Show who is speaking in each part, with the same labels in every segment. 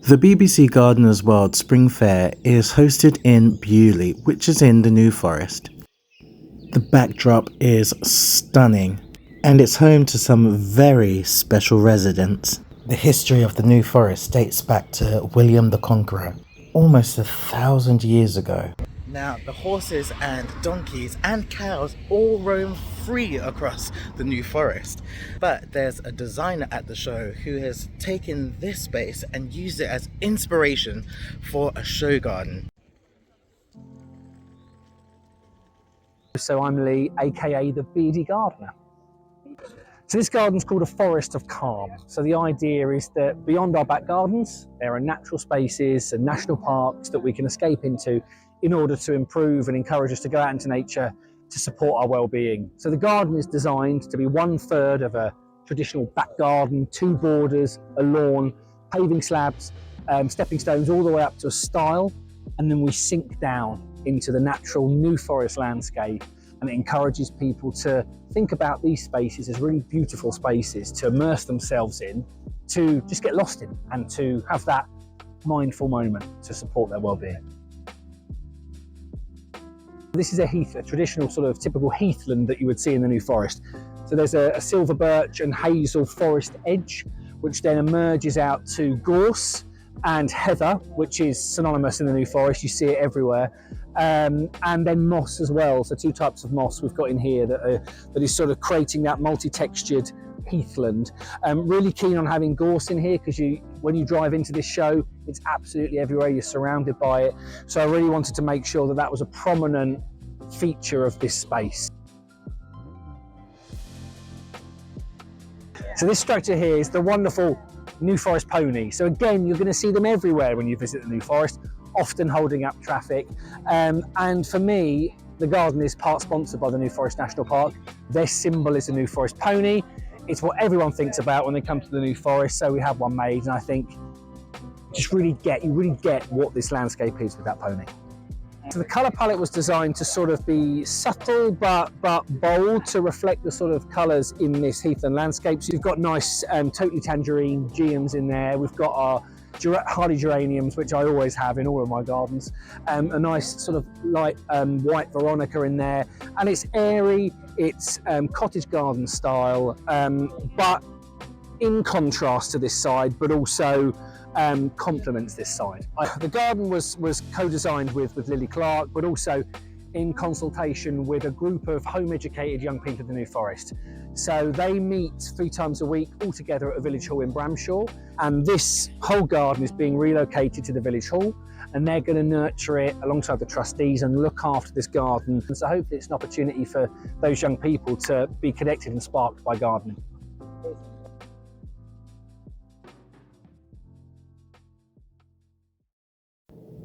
Speaker 1: The BBC Gardeners World Spring Fair is hosted in Beardy, which is in the New Forest. The backdrop is stunning, and it's home to some very special residents. The history of the New Forest dates back to William the Conqueror, almost 1,000 years ago. Now, the horses and donkeys and cows all roam free across the New Forest, but there's a designer at the show who has taken this space and used it as inspiration for a show garden.
Speaker 2: So I'm Leigh, aka the Beardy Gardener. So this garden's called a forest of calm. So the idea is that beyond our back gardens, there are natural spaces and national parks that we can escape into in order to improve and encourage us to go out into nature to support our well-being. So the garden is designed to be 1/3 of a traditional back garden, 2 borders, a lawn, paving slabs, stepping stones all the way up to a stile, and then we sink down into the natural New Forest landscape, and it encourages people to think about these spaces as really beautiful spaces to immerse themselves in, to just get lost in, and to have that mindful moment to support their well-being. This is a heath, a traditional sort of typical heathland that you would see in the New Forest. So there's a silver birch and hazel forest edge, which then emerges out to gorse and heather, which is synonymous in the New Forest. You see it everywhere. And then moss as well. So 2 types of moss we've got in here that is sort of creating that multi-textured heathland. Really keen on having gorse in here because when you drive into this show, it's absolutely everywhere. You're surrounded by it. So I really wanted to make sure that that was a prominent feature of this space. So this structure here is the wonderful New Forest pony. So again, you're going to see them everywhere when you visit the New Forest, often holding up traffic. And for me, the garden is part sponsored by the New Forest National Park. Their symbol is the New Forest pony. It's what everyone thinks about when they come to the New Forest, so we have one made, and I think you really get what this landscape is with that pony. So the colour palette was designed to sort of be subtle but bold, to reflect the sort of colours in this heathland landscape. So you've got nice totally tangerine geums in there. We've got our hardy geraniums, which I always have in all of my gardens. A nice sort of light white veronica in there, and it's airy. It's cottage garden style, but in contrast to this side, but also complements this side. The garden was co-designed with Lily Clark, but also in consultation with a group of home-educated young people in the New Forest. So they meet 3 times a week all together at a village hall in Bramshaw, and this whole garden is being relocated to the village hall, and they're going to nurture it alongside the trustees and look after this garden. And so hopefully it's an opportunity for those young people to be connected and sparked by gardening.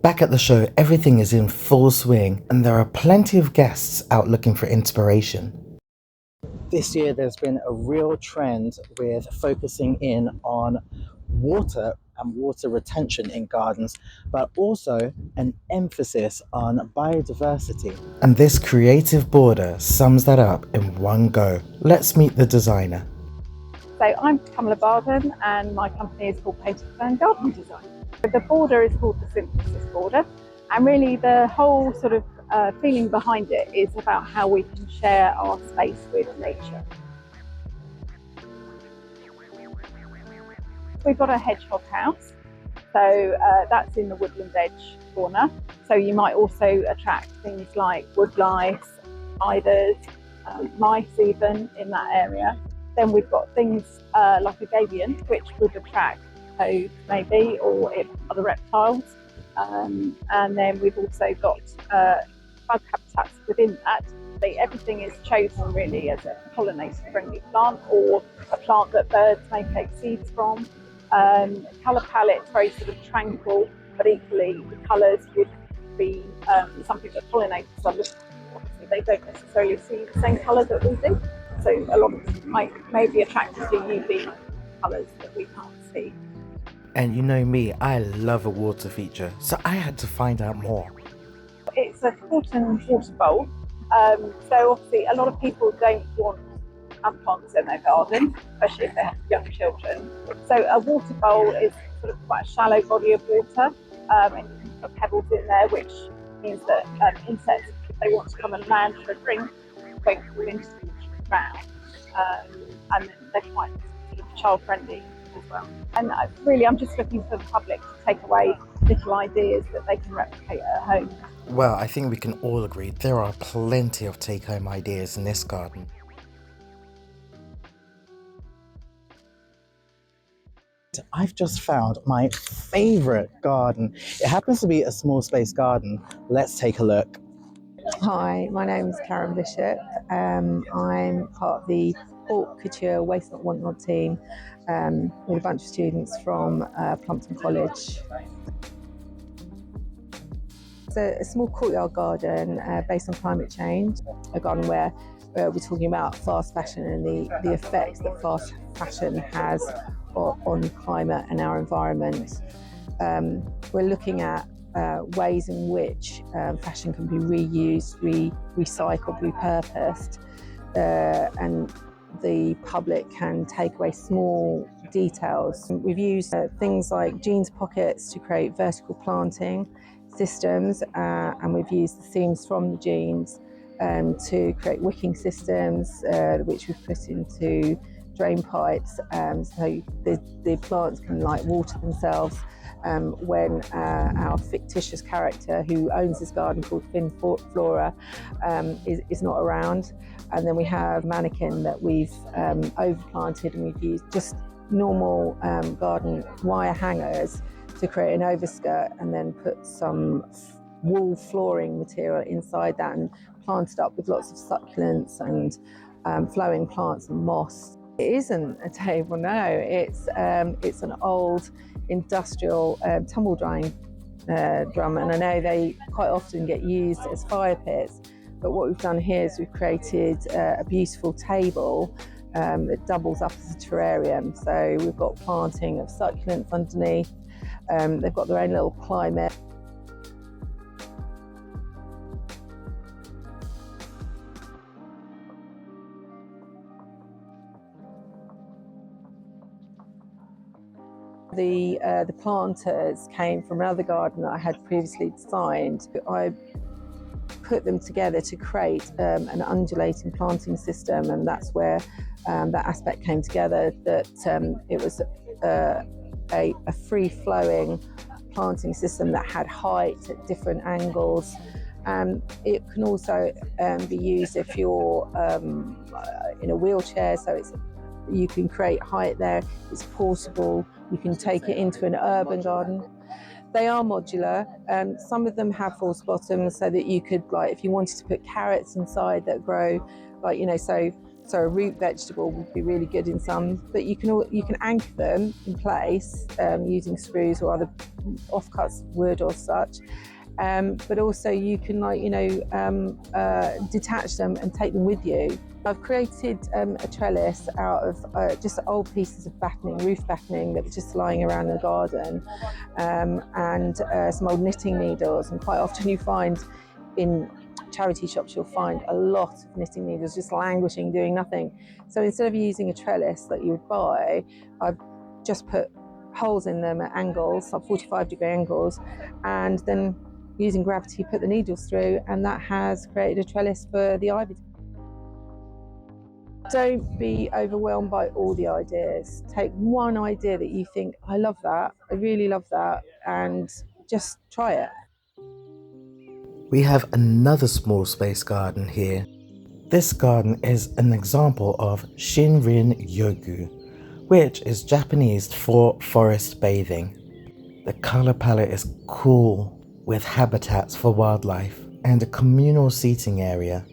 Speaker 1: Back at the show, everything is in full swing, and there are plenty of guests out looking for inspiration. This year there's been a real trend with focusing in on water and water retention in gardens, but also an emphasis on biodiversity. And this creative border sums that up in one go. Let's meet the designer.
Speaker 3: So I'm Pamela Barden, and my company is called Painted Fern Garden Design. The border is called the synthesis border, and really the whole sort of feeling behind it is about how we can share our space with nature. We've got a hedgehog house, so that's in the woodland edge corner. So you might also attract things like woodlice, spiders, mice even in that area. Then we've got things like a gabion, which would attract toads maybe, or other reptiles. And then we've also got bug habitats within that. Everything is chosen really as a pollinator friendly plant, or a plant that birds may take seeds from. Colour palette very sort of tranquil, but equally the colours would be something that pollinators are looking for. Obviously they don't necessarily see the same colour that we do, so a lot of them may be attracted to UV colours that we can't see.
Speaker 1: And you know me, I love a water feature, so I had to find out more.
Speaker 3: It's a cotton water bowl, so obviously a lot of people don't want plants in their garden, especially if they have young children. So a water bowl is sort of quite a shallow body of water, and you can put pebbles in there, which means that insects, if they want to come and land for a drink, won't fall into the ground. And they're quite sort of child-friendly as well. And really, I'm just looking for the public to take away little ideas that they can replicate at home.
Speaker 1: Well, I think we can all agree there are plenty of take-home ideas in this garden. I've just found my favourite garden. It happens to be a small space garden. Let's take a look.
Speaker 4: Hi, my name's Karen Bishop. I'm part of the Haute Couture Waste Not Want Not team with a bunch of students from Plumpton College. It's a small courtyard garden based on climate change, a garden where we're talking about fast fashion and the effects that fast fashion has on climate and our environment. We're looking at ways in which fashion can be reused, recycled, repurposed, and the public can take away small details. We've used things like jeans pockets to create vertical planting systems, and we've used the seams from the jeans to create wicking systems, which we've put into drain pipes, so the plants can water themselves when our fictitious character who owns this garden called Finn Flora is not around. And then we have mannequin that we've overplanted, and we've used just normal garden wire hangers to create an overskirt, and then put some wool flooring material inside that and planted up with lots of succulents and flowering plants and moss. It isn't a table, no. It's an old industrial tumble drying drum, and I know they quite often get used as fire pits. But what we've done here is we've created a beautiful table that doubles up as a terrarium. So we've got planting of succulents underneath. They've got their own little climate. The planters came from another garden that I had previously designed. I put them together to create an undulating planting system, and that's where that aspect came together, that it was a free-flowing planting system that had height at different angles. It can also be used if you're in a wheelchair, so you can create height there. It's portable. You can take it into an urban garden. They are modular. Some of them have false bottoms, so that you could, if you wanted to put carrots inside that grow, so a root vegetable would be really good in some. But you can anchor them in place using screws or other offcuts of wood or such. But also you can detach them and take them with you. I've created a trellis out of just old pieces of battening, roof battening that was just lying around the garden, and some old knitting needles. And quite often you find in charity shops, you'll find a lot of knitting needles just languishing, doing nothing. So instead of using a trellis that you would buy, I've just put holes in them at angles, 45-degree angles, and then using gravity put the needles through, and that has created a trellis for the ivy. Don't be overwhelmed by all the ideas. Take one idea that you think, I love that, I really love that, and just try it.
Speaker 1: We have another small space garden here. This garden is an example of Shinrin Yogu, which is Japanese for forest bathing. The colour palette is cool, with habitats for wildlife and a communal seating area,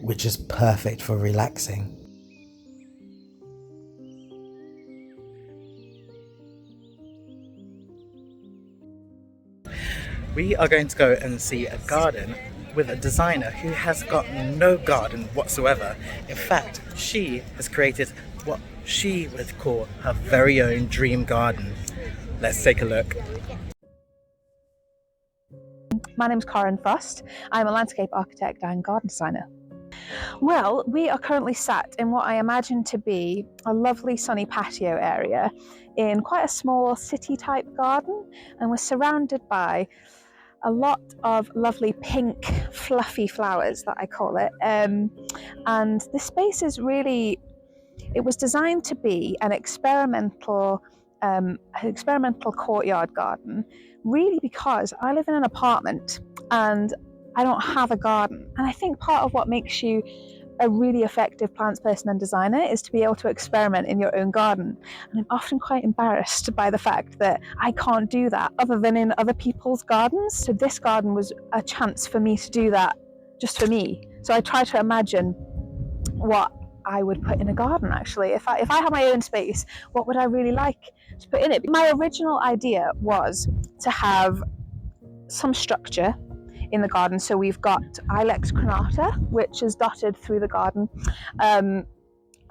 Speaker 1: which is perfect for relaxing. We are going to go and see a garden with a designer who has got no garden whatsoever. In fact, she has created what she would call her very own dream garden. Let's take a look.
Speaker 5: My name's Corrine. I'm a landscape architect and garden designer. Well, we are currently sat in what I imagine to be a lovely sunny patio area in quite a small city type garden, and we're surrounded by a lot of lovely pink fluffy flowers, that I call it, and this space is really, it was designed to be an experimental courtyard garden, really, because I live in an apartment and I don't have a garden. And I think part of what makes you a really effective plants person and designer is to be able to experiment in your own garden. And I'm often quite embarrassed by the fact that I can't do that other than in other people's gardens. So this garden was a chance for me to do that just for me. So I try to imagine what I would put in a garden, actually. If I had my own space, what would I really like to put in it? My original idea was to have some structure in the garden. So we've got Ilex crenata, which is dotted through the garden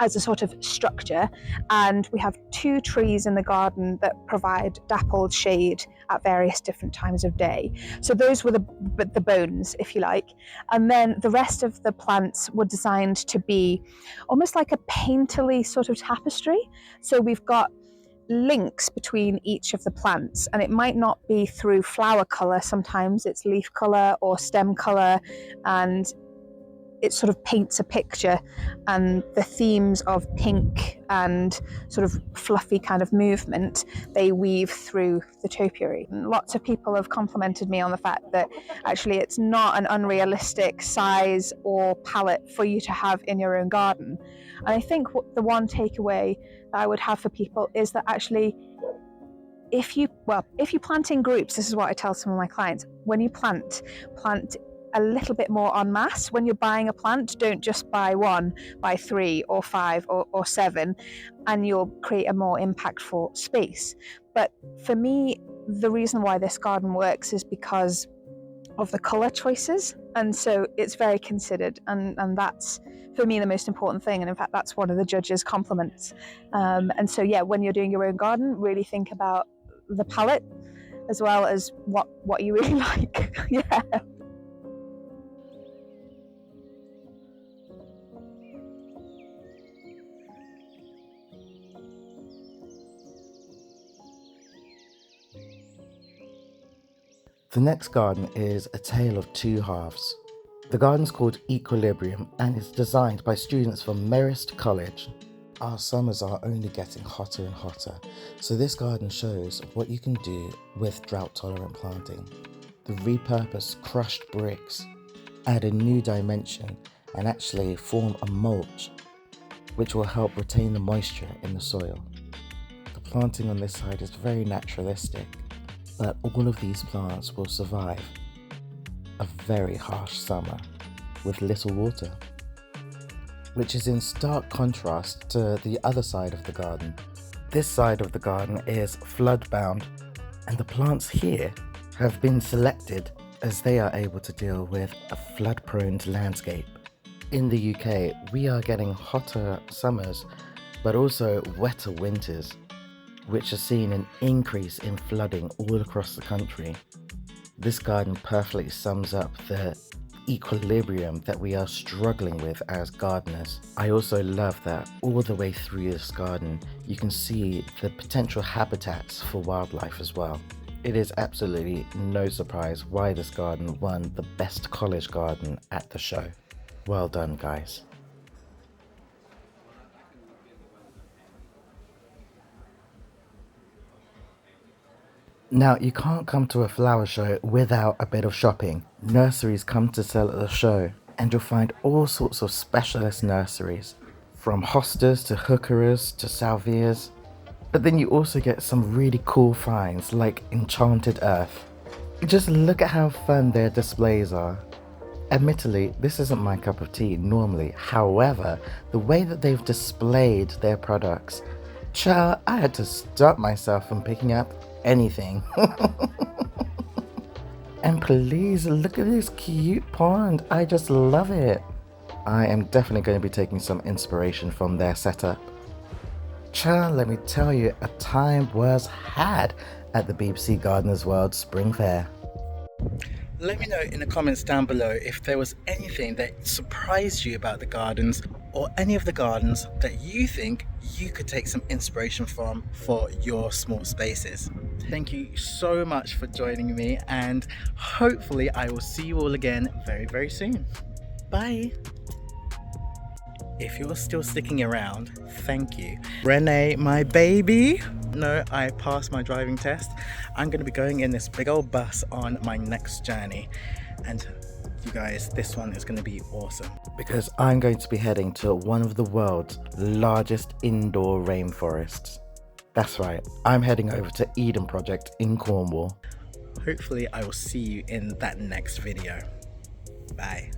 Speaker 5: as a sort of structure, and we have 2 trees in the garden that provide dappled shade at various different times of day. So those were the bones, if you like, and then the rest of the plants were designed to be almost like a painterly sort of tapestry. So we've got links between each of the plants, and it might not be through flower colour, sometimes it's leaf colour or stem colour, and it sort of paints a picture, and the themes of pink and sort of fluffy kind of movement, they weave through the topiary. And lots of people have complimented me on the fact that actually it's not an unrealistic size or palette for you to have in your own garden. And I think the one takeaway that I would have for people is that actually if you plant in groups, this is what I tell some of my clients, when you plant a little bit more en masse. When you're buying a plant, don't just buy 1, buy 3 or 5 or 7, and you'll create a more impactful space. But for me, the reason why this garden works is because of the colour choices, and so it's very considered, and that's for me the most important thing, and in fact that's one of the judges' compliments. And so yeah, when you're doing your own garden, really think about the palette as well as what you really like. Yeah.
Speaker 1: The next garden is a tale of 2 halves. The garden's called Equilibrium and is designed by students from Marist College. Our summers are only getting hotter and hotter, so this garden shows what you can do with drought-tolerant planting. The repurposed crushed bricks add a new dimension and actually form a mulch, which will help retain the moisture in the soil. The planting on this side is very naturalistic, but all of these plants will survive a very harsh summer with little water, which is in stark contrast to the other side of the garden. This side of the garden is flood bound, and the plants here have been selected as they are able to deal with a flood prone landscape. In the UK, we are getting hotter summers, but also wetter winters, which has seen an increase in flooding all across the country. This garden perfectly sums up the equilibrium that we are struggling with as gardeners. I also love that all the way through this garden, you can see the potential habitats for wildlife as well. It is absolutely no surprise why this garden won the best college garden at the show. Well done, guys. Now, you can't come to a flower show without a bit of shopping. Nurseries come to sell at the show, and you'll find all sorts of specialist nurseries, from hostas to hookeras to salvias. But then you also get some really cool finds like Enchanted Earth. Just look at how fun their displays are. Admittedly, this isn't my cup of tea normally. However, the way that they've displayed their products, child, I had to stop myself from picking up anything. And please look at this cute pond. I just love it. I am definitely going to be taking some inspiration from their setup. Child, let me tell you, a time was had at the BBC Gardeners World Spring Fair. Let me know in the comments down below if there was anything that surprised you about the gardens, or any of the gardens that you think you could take some inspiration from for your small spaces. Thank you so much for joining me, and hopefully I will see you all again very, very soon. Bye. If you're still sticking around, thank you. Renee, my baby. No, I passed my driving test. I'm going to be going in this big old bus on my next journey. And you guys, this one is going to be awesome. Because I'm going to be heading to one of the world's largest indoor rainforests. That's right, I'm heading over to Eden Project in Cornwall. Hopefully I will see you in that next video. Bye.